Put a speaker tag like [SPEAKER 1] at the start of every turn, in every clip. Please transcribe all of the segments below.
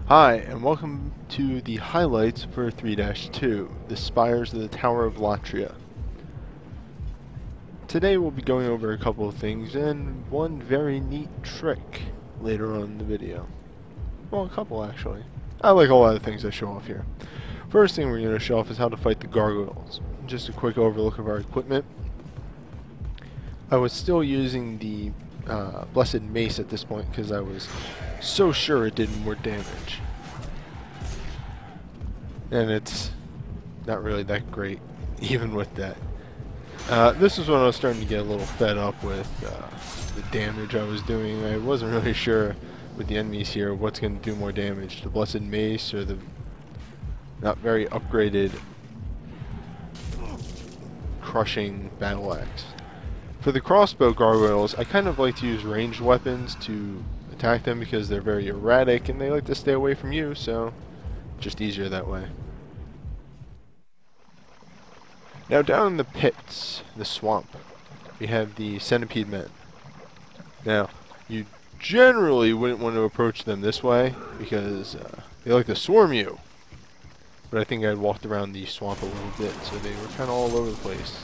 [SPEAKER 1] Hi, and welcome to the highlights for 3-2, the Spires of the Tower of Latria. Today we'll be going over a couple of things and one very neat trick later on in the video. Well, a couple actually. I like a lot of things I show off here. First thing we're going to show off is how to fight the Gargoyles. Just a quick overlook of our equipment. I was still using the Blessed Mace at this point because I was so sure it did more damage. And it's not really that great, even with that. This is when I was starting to get a little fed up with the damage I was doing. I wasn't really sure with the enemies here what's going to do more damage, the Blessed Mace or the not very upgraded Crushing Battle Axe. For the crossbow gargoyles, I kind of like to use ranged weapons to attack them because they're very erratic and they like to stay away from you, so just easier that way. Now down in the pits, the swamp, we have the Centipede men. Now, you generally wouldn't want to approach them this way because they like to swarm you. But I think I'd walked around the swamp a little bit, so they were kind of all over the place.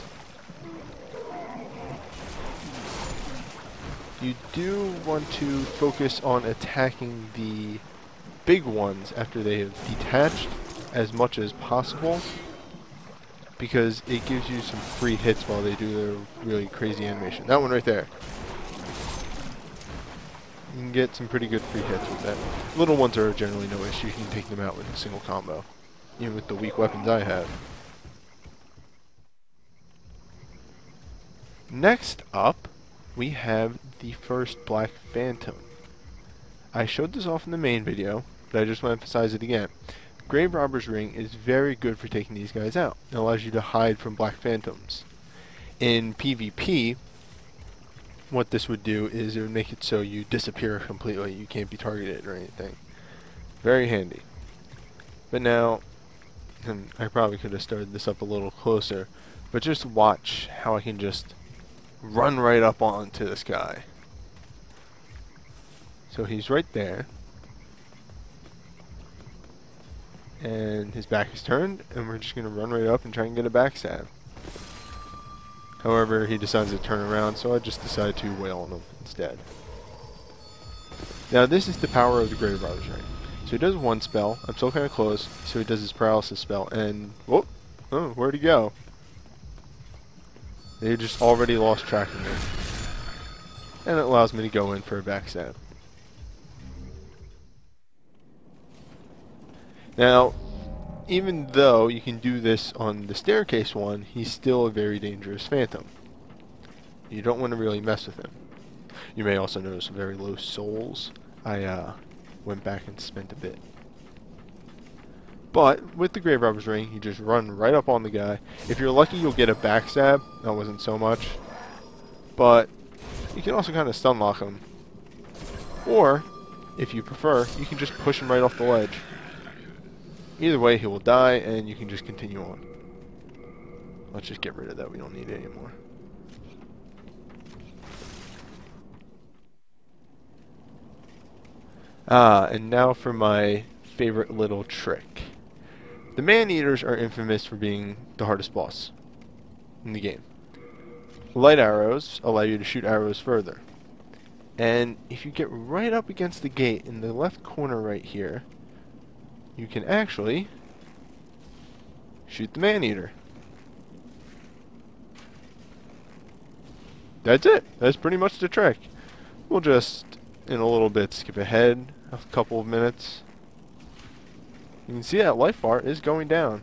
[SPEAKER 1] You do want to focus on attacking the big ones after they have detached as much as possible, because it gives you some free hits while they do their really crazy animation. That one right there. You can get some pretty good free hits with that. Little ones are generally no issue. You can take them out with a single combo, even with the weak weapons I have. Next up, we have the first Black Phantom. I showed this off in the main video, but I just want to emphasize it again. Grave Robber's Ring is very good for taking these guys out. It allows you to hide from Black Phantoms. In PvP, what this would do is it would make it so you disappear completely. You can't be targeted or anything. Very handy. But now, and I probably could have started this up a little closer, but just watch how I can just run right up onto this guy. So he's right there. And his back is turned, and we're just going to run right up and try and get a backstab. However, he decides to turn around, so I just decided to wail on him instead. Now this is the power of the Grave Robber's Ring. So he does one spell, I'm still kind of close, so he does his paralysis spell, and whoop, oh, where'd he go? They just already lost track of me. And it allows me to go in for a backstab. Now, even though you can do this on the staircase one, he's still a very dangerous phantom. You don't want to really mess with him. You may also notice very low souls. I went back and spent a bit. But with the Grave Robber's Ring, you just run right up on the guy. If you're lucky, you'll get a backstab. That wasn't so much. But you can also kind of stun lock him. Or, if you prefer, you can just push him right off the ledge. Either way, he will die, and you can just continue on. Let's just get rid of that. We don't need it anymore. And now for my favorite little trick. The Man-eaters are infamous for being the hardest boss in the game. Light arrows allow you to shoot arrows further. And if you get right up against the gate in the left corner right here, you can actually shoot the Man-eater. That's it. That's pretty much the trick. We'll just, in a little bit, skip ahead a couple of minutes. You can see that life bar is going down.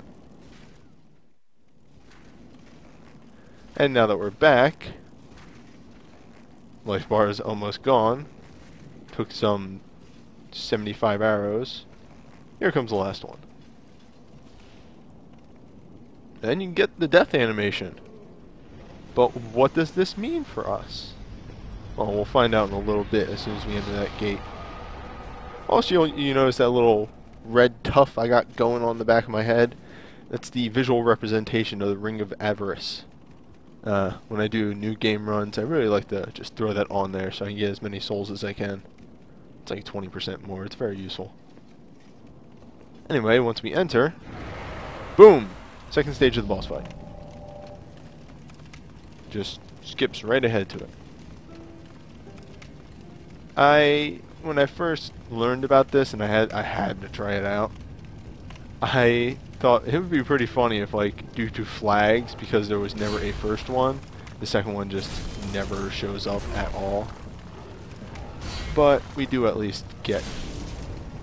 [SPEAKER 1] And now that we're back, life bar is almost gone. Took some 75 arrows. Here comes the last one. Then you can get the death animation. But what does this mean for us? Well, we'll find out in a little bit as soon as we enter that gate. Also, you notice that little red tuff I got going on the back of my head. That's the visual representation of the Ring of Avarice. When I do new game runs, I really like to just throw that on there so I can get as many souls as I can. It's like 20% more. It's very useful. Anyway, once we enter, boom! Second stage of the boss fight. Just skips right ahead to it. When I first learned about this, and I had to try it out, I thought it would be pretty funny if, like, due to flags, because there was never a first one, the second one just never shows up at all. But we do at least get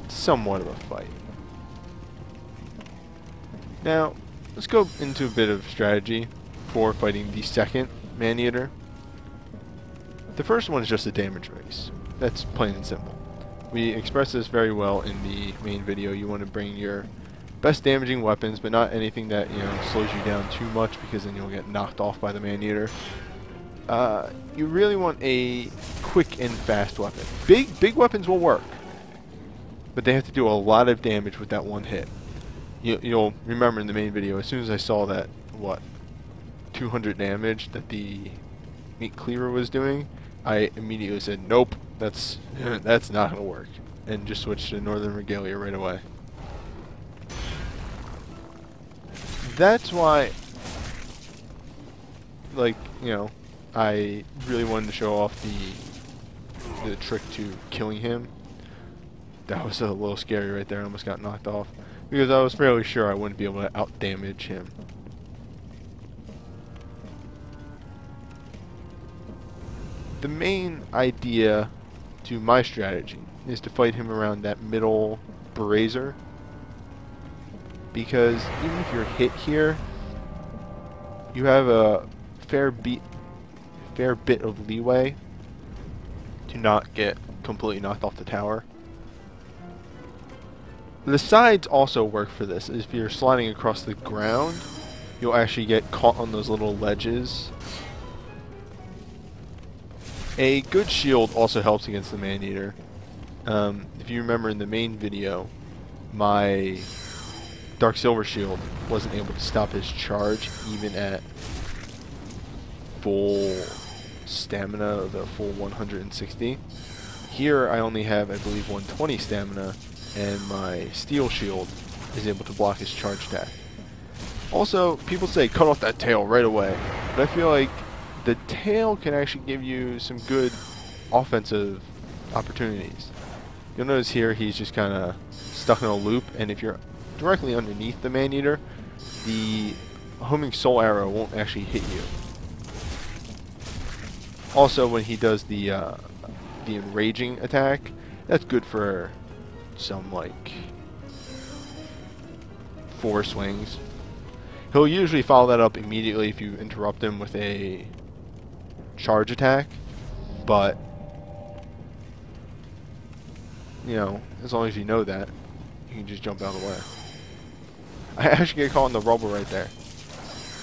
[SPEAKER 1] somewhat of a fight. Now, let's go into a bit of strategy for fighting the second Maneater. The first one is just a damage race. That's plain and simple. We express this very well in the main video. You want to bring your best damaging weapons, but not anything that, you know, slows you down too much, because then you'll get knocked off by the Maneater. You really want a quick and fast weapon. Big weapons will work, but they have to do a lot of damage with that one hit. You'll remember in the main video, as soon as I saw that, 200 damage that the meat cleaver was doing, I immediately said, nope, that's not gonna work, and just switched to Northern Regalia right away. That's why, like, you know, I really wanted to show off the trick to killing him. That was a little scary right there. I almost got knocked off, because I was fairly sure I wouldn't be able to out-damage him. The main idea to my strategy is to fight him around that middle brazier, because even if you're hit here, you have a fair bit of leeway to not get completely knocked off the tower. The sides also work for this. If you're sliding across the ground, you'll actually get caught on those little ledges. A good shield also helps against the Maneater. If you remember in the main video, my Dark Silver shield wasn't able to stop his charge even at full stamina, the full 160. Here I only have, I believe, 120 stamina, and my steel shield is able to block his charge attack. Also, people say cut off that tail right away, but I feel like the tail can actually give you some good offensive opportunities. You'll notice here he's just kind of stuck in a loop, and if you're directly underneath the Maneater, the homing soul arrow won't actually hit you. Also, when he does the enraging attack, that's good for some, like, 4 swings. He'll usually follow that up immediately if you interrupt him with a charge attack, but, you know, as long as you know that, you can just jump out of the way. I actually get caught in the rubble right there.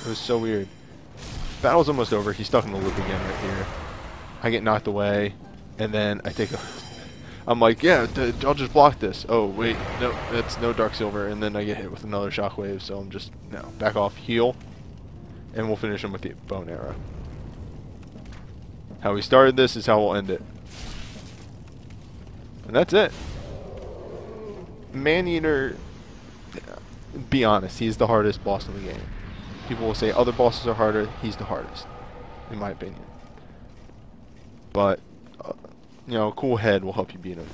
[SPEAKER 1] It was so weird. Battle's almost over. He's stuck in the loop again right here. I get knocked away, and then I take a... I'm like, yeah, I'll just block this. Oh, wait, no, that's no Dark Silver, and then I get hit with another shockwave, so I'm just, no, back off, heal, and we'll finish him with the bow and arrow. How we started this is how we'll end it. And that's it. Maneater, be honest, he's the hardest boss in the game. People will say other bosses are harder. He's the hardest, in my opinion. But, you know, a cool head will help you beat him.